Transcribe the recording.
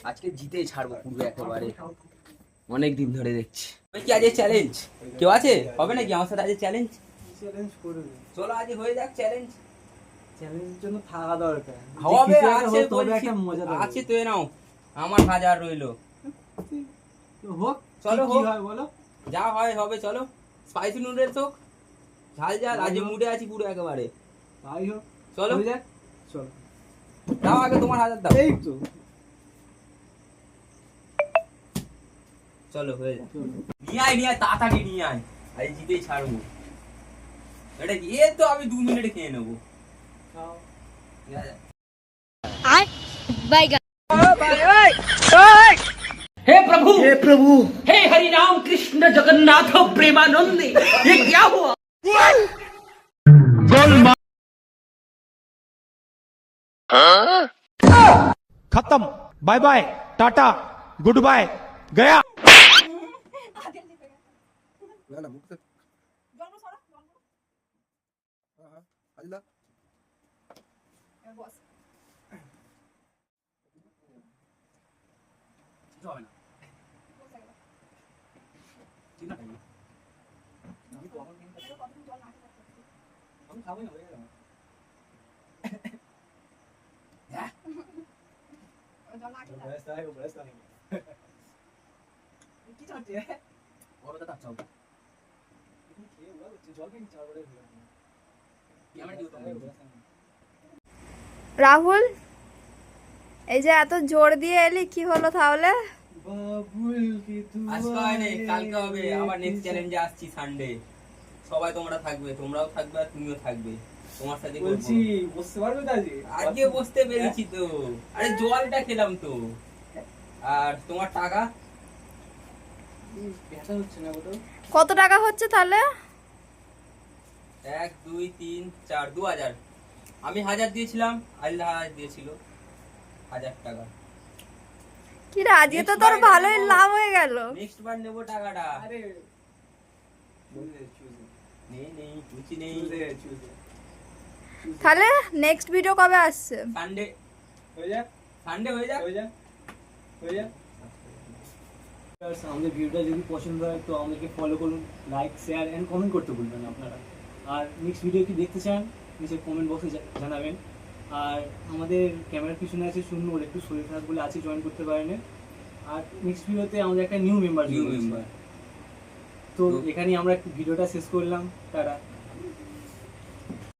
আজকে জিতেই ছাড়বো পুরো একেবারে, অনেক দিন ধরে দেখছি। কি আজকে চ্যালেঞ্জ কেউ আছে, হবে নাকি আমার সাথে আজকে চ্যালেঞ্জ? চ্যালেঞ্জ করবে, চলো আজ হয়ে যাক চ্যালেঞ্জ। চ্যালেঞ্জের জন্য থাকা দরকার, হবে আছে তবে বলছি, একটা মজা আছে তো নাও, আমার 1000 রইলো। হোক, চলো কি হোক, হয় বলো, যা হয় হবে। চলো স্পাইসি নুডলস হোক, ঝাল ঝাল, আজ মুডে আছি পুরো একেবারে। তাই হোক, চলো হয়ে যাক, চলো দাও আগে তোমার 1000 দাও। এই তো চলো হয়ে যাক, নিয়ে আয় তাড়াতাড়ি নিয়ে আয়, আজ জিতেই ছাড়বো। এটা কি, এ তো আমি 2 মিনিটে খেয়ে নেবো। খাও। हे प्रभु हे हरि राम कृष्ण जगन्नाथ प्रेमानंद, ये क्या हुआ? खत्म, bye bye, tata, good bye, गया। আমি খাবো না, হয়ে গেল ব্যস্ত হয়, ব্যস্ত নেই কি চাচ্ছে বড়টা তার চাও খেয়ে ওরা জল খেয়ে চার বড় হয়ে কি আমার দিও তুমি। রাহুল, এই যে এত জোর দিয়ে এলি, কি হলো তাহলে? বাবুল কি তুই আজকে হয় না, কালকে হবে আবার। নেক্সট চ্যালেঞ্জে আসছি সানডে, সবাই তোমরা থাকবে, তোমরাও থাকবে আর তুমিও থাকবে, তোমার সাথে করব। বলছি বসতে পারবে তো আজকে? আজকে বসতে পেরেছি তো, আরে জলটা খেলাম তো। আর তোমার টাকা ব্যথা হচ্ছে না তো? কত টাকা হচ্ছে তাহলে? 1 2 3 4 2000। আমি 1000 দিয়েছিলাম, আল্লাহ 1000 দিয়েছিল, 1000 টাকা। কি রে, আজকে তো তোর ভালোই লাভ হয়ে গেল। নেক্সট বার নেব টাকাটা। আরে নেই কিছু নেই। তাহলে নেক্সট ভিডিও কবে আসছে? সানডে হয়ে যাক, সানডে হয়ে যাক। হয়ে যাক, হয়ে যাক। আমাদের ভিডিওটা যদি পছন্দ হয় তো আমাদেরকে ফলো করুন, লাইক শেয়ার এন্ড কমেন্ট করতে ভুলবেন না আপনারা। আর নেক্সট ভিডিও কি দেখতে চান নিচে কমেন্ট বক্সে জানাবেন। আর আমাদের ক্যামেরার পিছনে আছে শূন্য, ওর একটু শরীর খারাপ বলে আছে, জয়েন করতে পারেন। আর নেক্সট ভিডিওতে আমাদের একটা নিউ মেম্বার, নিউ মেম্বার। তো এখানেই আমরা ভিডিওটা শেষ করলাম, টাটা।